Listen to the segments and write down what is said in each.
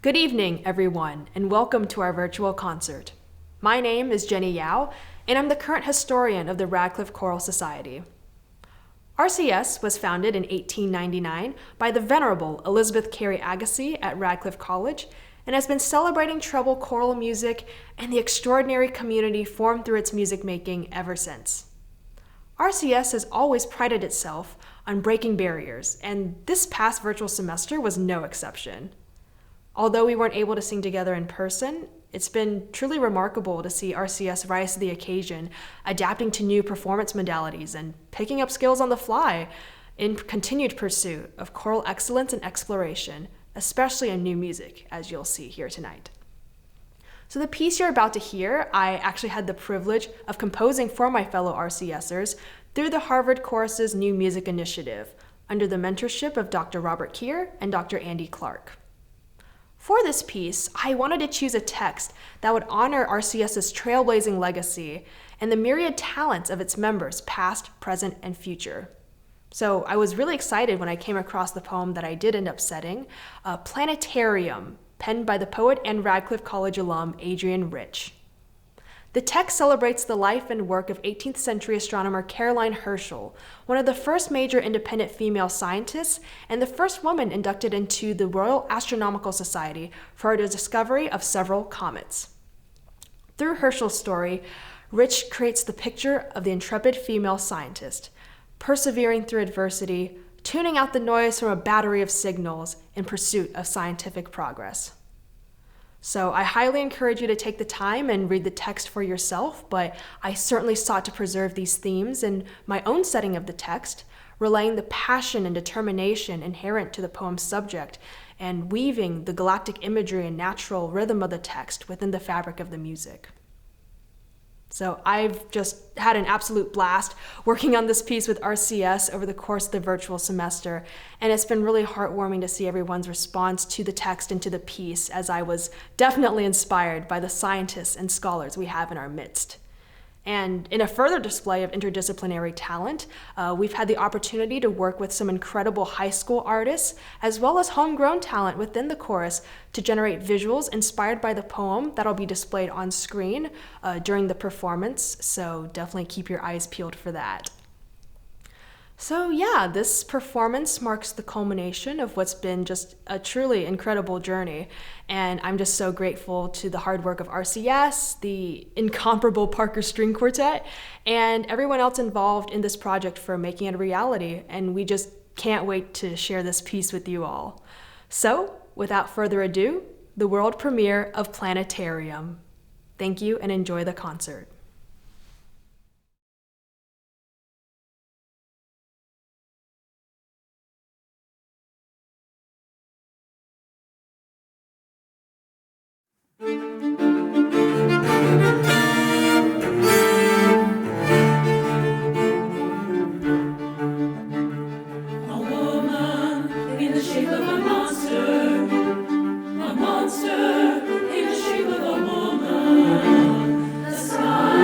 Good evening, everyone, and welcome to our virtual concert. My name is Jenny Yao, and I'm the current historian of the Radcliffe Choral Society. RCS was founded in 1899 by the Venerable Elizabeth Cary Agassiz at Radcliffe College and has been celebrating treble choral music and the extraordinary community formed through its music making ever since. RCS has always prided itself on breaking barriers, and this past virtual semester was no exception. Although we weren't able to sing together in person, it's been truly remarkable to see RCS rise to the occasion, adapting to new performance modalities and picking up skills on the fly in continued pursuit of choral excellence and exploration, especially in new music, as you'll see here tonight. So the piece you're about to hear, I actually had the privilege of composing for my fellow RCSers through the Harvard Chorus's New Music Initiative, under the mentorship of Dr. Robert Keir and Dr. Andy Clark. For this piece, I wanted to choose a text that would honor RCS's trailblazing legacy and the myriad talents of its members, past, present, and future. So I was really excited when I came across the poem that I did end up setting, Planetarium, penned by the poet and Radcliffe College alum Adrienne Rich. The text celebrates the life and work of 18th century astronomer Caroline Herschel, one of the first major independent female scientists and the first woman inducted into the Royal Astronomical Society for her discovery of several comets. Through Herschel's story, Rich creates the picture of the intrepid female scientist, persevering through adversity, tuning out the noise from a battery of signals in pursuit of scientific progress. So I highly encourage you to take the time and read the text for yourself, but I certainly sought to preserve these themes in my own setting of the text, relaying the passion and determination inherent to the poem's subject and weaving the galactic imagery and natural rhythm of the text within the fabric of the music. So I've just had an absolute blast working on this piece with RCS over the course of the virtual semester, and it's been really heartwarming to see everyone's response to the text and to the piece, as I was definitely inspired by the scientists and scholars we have in our midst. And in a further display of interdisciplinary talent, we've had the opportunity to work with some incredible high school artists, as well as homegrown talent within the chorus to generate visuals inspired by the poem that'll be displayed on screen during the performance, so definitely keep your eyes peeled for that. So yeah, this performance marks the culmination of what's been just a truly incredible journey. And I'm just so grateful to the hard work of RCS, the incomparable Parker String Quartet, and everyone else involved in this project for making it a reality. And we just can't wait to share this piece with you all. So without further ado, the world premiere of Planetarium. Thank you and enjoy the concert. Monster in the shape of a woman. The sky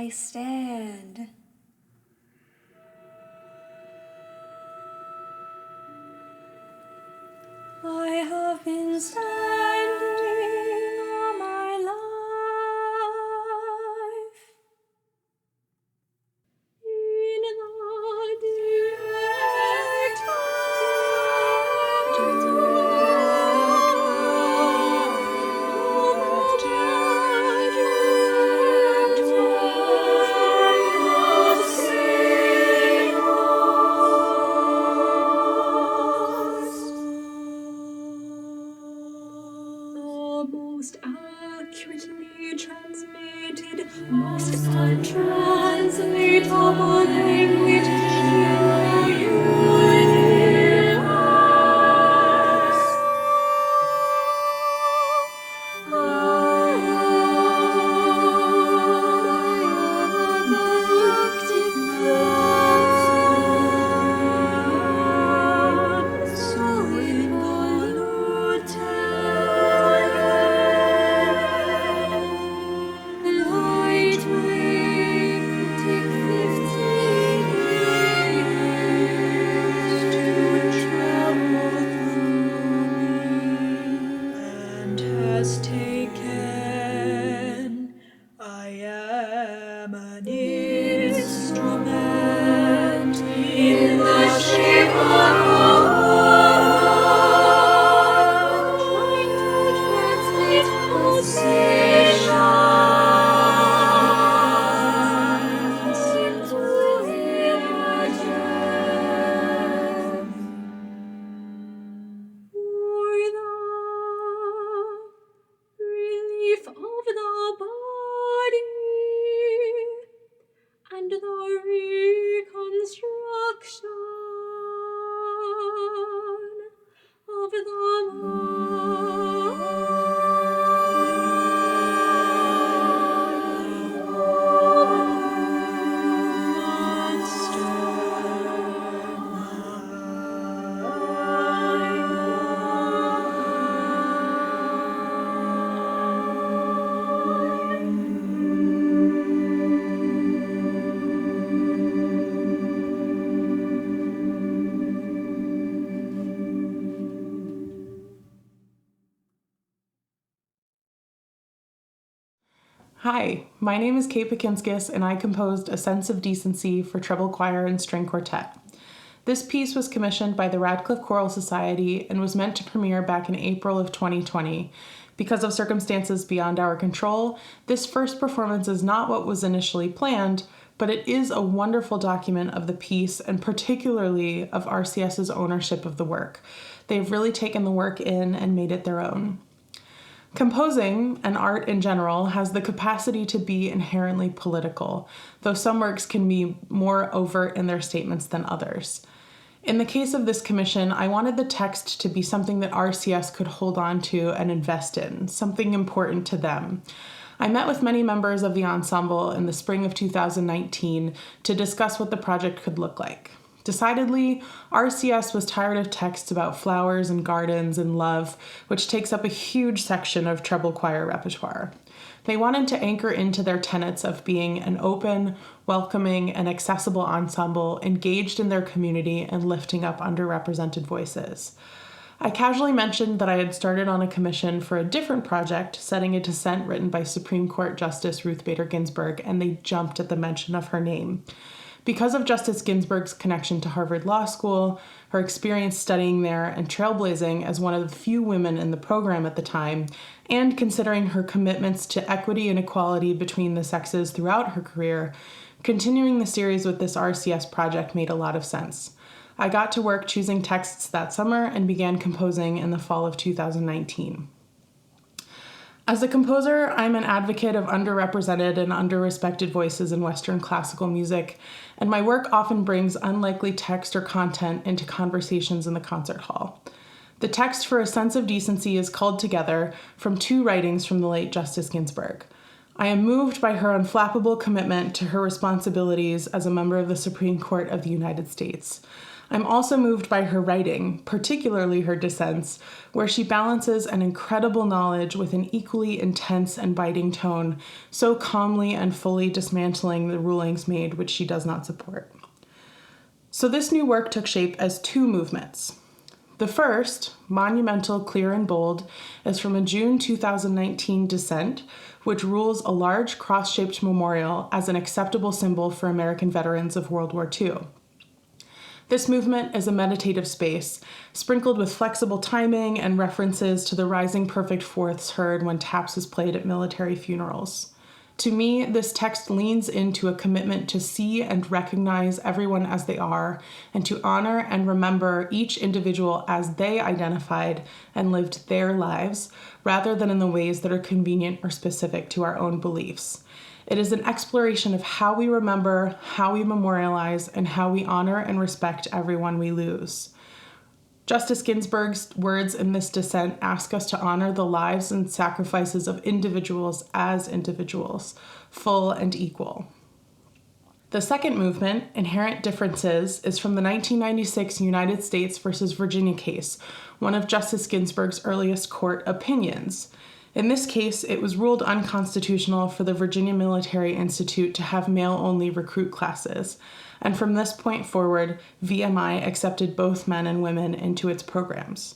I stand. I have been standing all my life in the direct most accurately transmitted, most untranslatable language in the universe. I am a galactic cloud, so involuntary. Light wave could take 15 years to travel through me, and has taken. I am an instrument in the shape of a woman, trying to translate positions into images. For the relief of the body and the reconstruction of the Hi, my name is Kate Pukinskis, and I composed A Sense of Decency for treble choir and string quartet. This piece was commissioned by the Radcliffe Choral Society and was meant to premiere back in April of 2020. Because of circumstances beyond our control, this first performance is not what was initially planned, but it is a wonderful document of the piece and particularly of RCS's ownership of the work. They've really taken the work in and made it their own. Composing, and art in general, has the capacity to be inherently political, though some works can be more overt in their statements than others. In the case of this commission, I wanted the text to be something that RCS could hold on to and invest in, something important to them. I met with many members of the ensemble in the spring of 2019 to discuss what the project could look like. Decidedly, RCS was tired of texts about flowers and gardens and love, which takes up a huge section of treble choir repertoire. They wanted to anchor into their tenets of being an open, welcoming, and accessible ensemble engaged in their community and lifting up underrepresented voices. I casually mentioned that I had started on a commission for a different project, setting a dissent written by Supreme Court Justice Ruth Bader Ginsburg, and they jumped at the mention of her name. Because of Justice Ginsburg's connection to Harvard Law School, her experience studying there, and trailblazing as one of the few women in the program at the time, and considering her commitments to equity and equality between the sexes throughout her career, continuing the series with this RCS project made a lot of sense. I got to work choosing texts that summer and began composing in the fall of 2019. As a composer, I'm an advocate of underrepresented and underrespected voices in Western classical music, and my work often brings unlikely text or content into conversations in the concert hall. The text for A Sense of Decency is culled together from two writings from the late Justice Ginsburg. I am moved by her unflappable commitment to her responsibilities as a member of the Supreme Court of the United States. I'm also moved by her writing, particularly her dissents, where she balances an incredible knowledge with an equally intense and biting tone, so calmly and fully dismantling the rulings made which she does not support. So this new work took shape as two movements. The first, monumental, clear, and bold, is from a June 2019 dissent, which rules a large cross-shaped memorial as an acceptable symbol for American veterans of World War II. This movement is a meditative space, sprinkled with flexible timing and references to the rising perfect fourths heard when taps is played at military funerals. To me, this text leans into a commitment to see and recognize everyone as they are, and to honor and remember each individual as they identified and lived their lives, rather than in the ways that are convenient or specific to our own beliefs. It is an exploration of how we remember, how we memorialize, and how we honor and respect everyone we lose. Justice Ginsburg's words in this dissent ask us to honor the lives and sacrifices of individuals as individuals, full and equal. The second movement, Inherent Differences, is from the 1996 United States versus Virginia case, one of Justice Ginsburg's earliest court opinions. In this case, it was ruled unconstitutional for the Virginia Military Institute to have male-only recruit classes, and from this point forward, VMI accepted both men and women into its programs.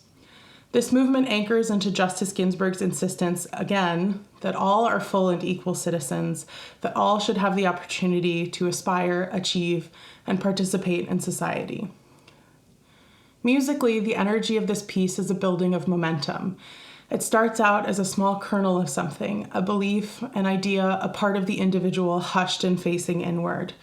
This movement anchors into Justice Ginsburg's insistence, again, that all are full and equal citizens, that all should have the opportunity to aspire, achieve, and participate in society. Musically, the energy of this piece is a building of momentum. It starts out as a small kernel of something, a belief, an idea, a part of the individual hushed and facing inward.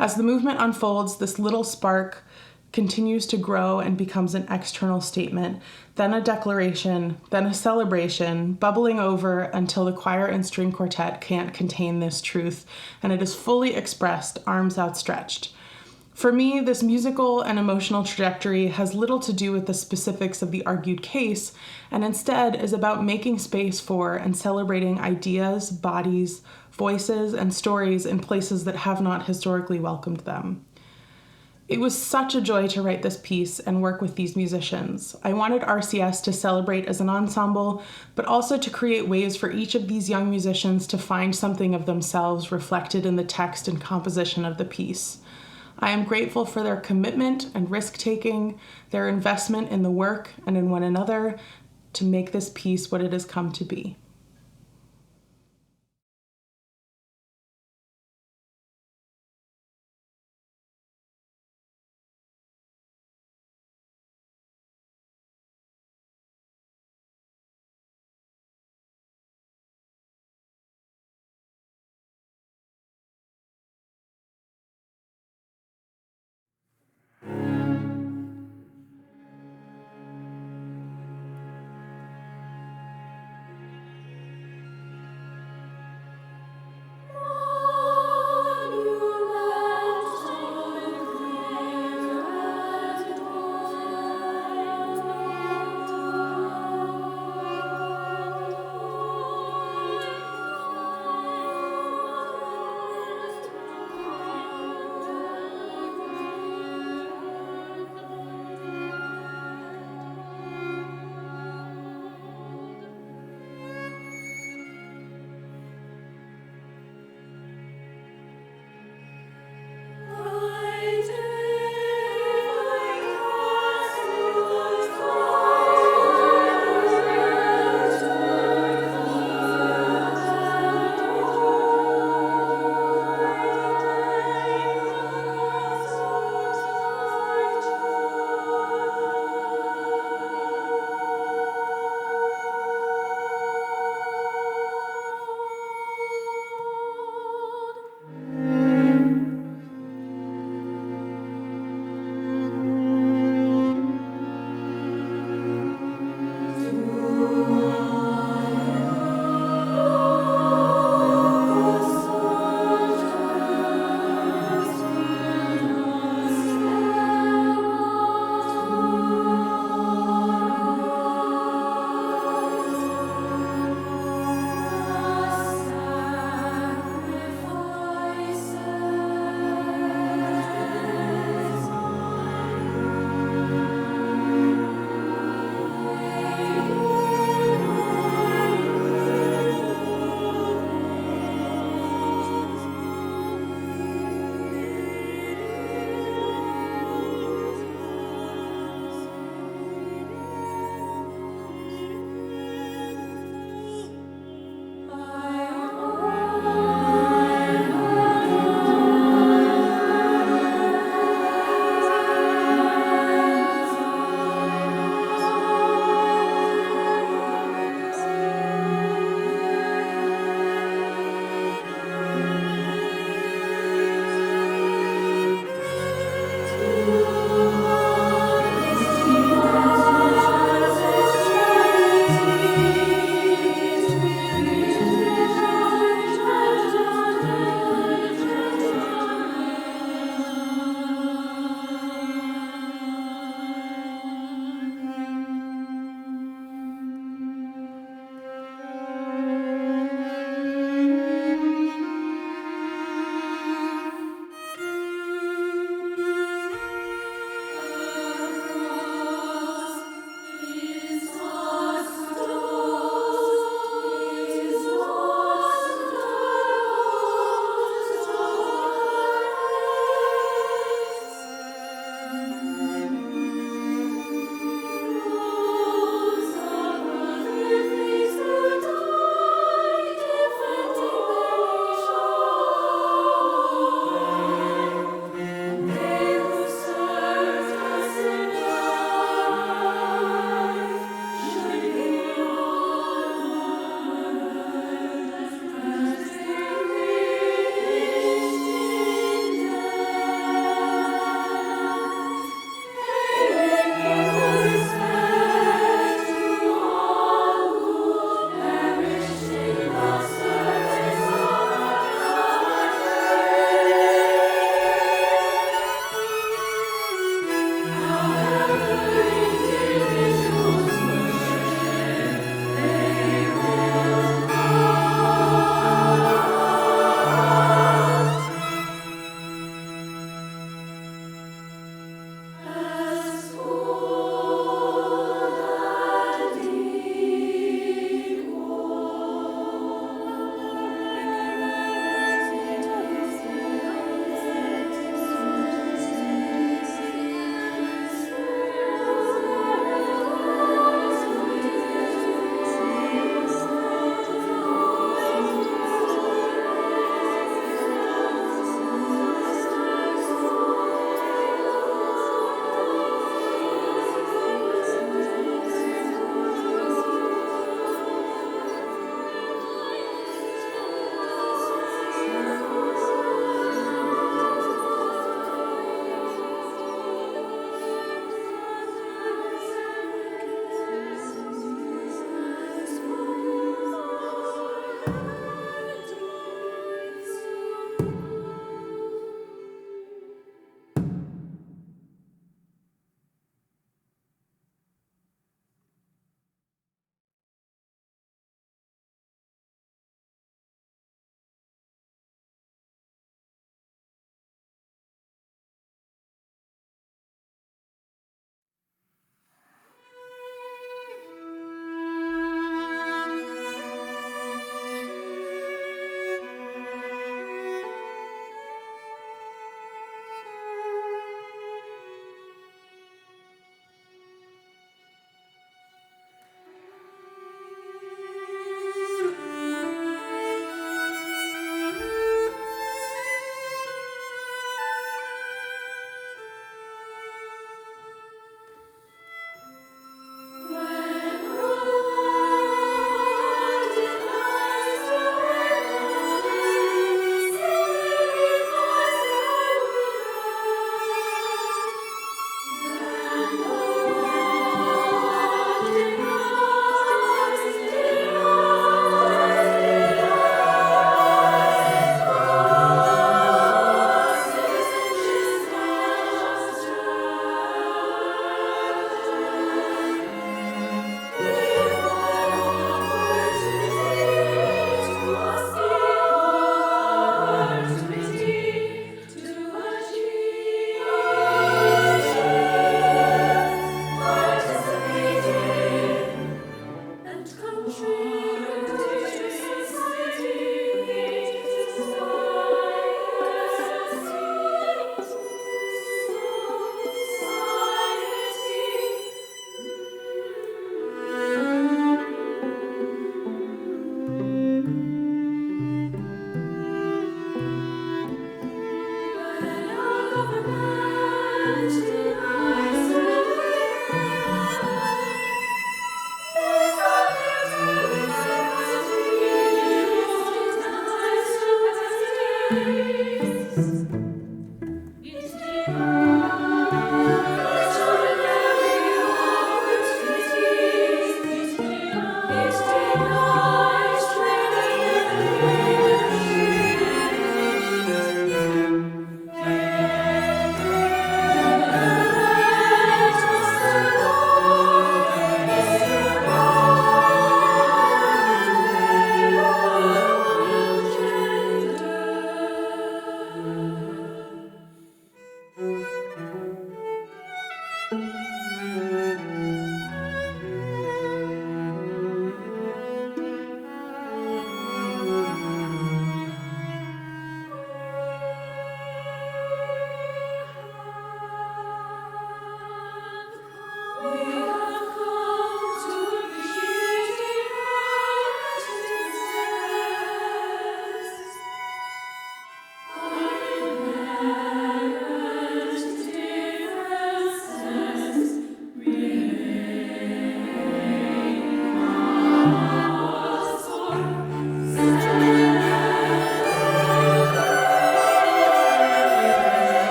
As the movement unfolds, this little spark continues to grow and becomes an external statement, then a declaration, then a celebration, bubbling over until the choir and string quartet can't contain this truth, and it is fully expressed, arms outstretched. For me, this musical and emotional trajectory has little to do with the specifics of the argued case, and instead is about making space for and celebrating ideas, bodies, voices, and stories in places that have not historically welcomed them. It was such a joy to write this piece and work with these musicians. I wanted RCS to celebrate as an ensemble, but also to create ways for each of these young musicians to find something of themselves reflected in the text and composition of the piece. I am grateful for their commitment and risk-taking, their investment in the work and in one another to make this piece what it has come to be.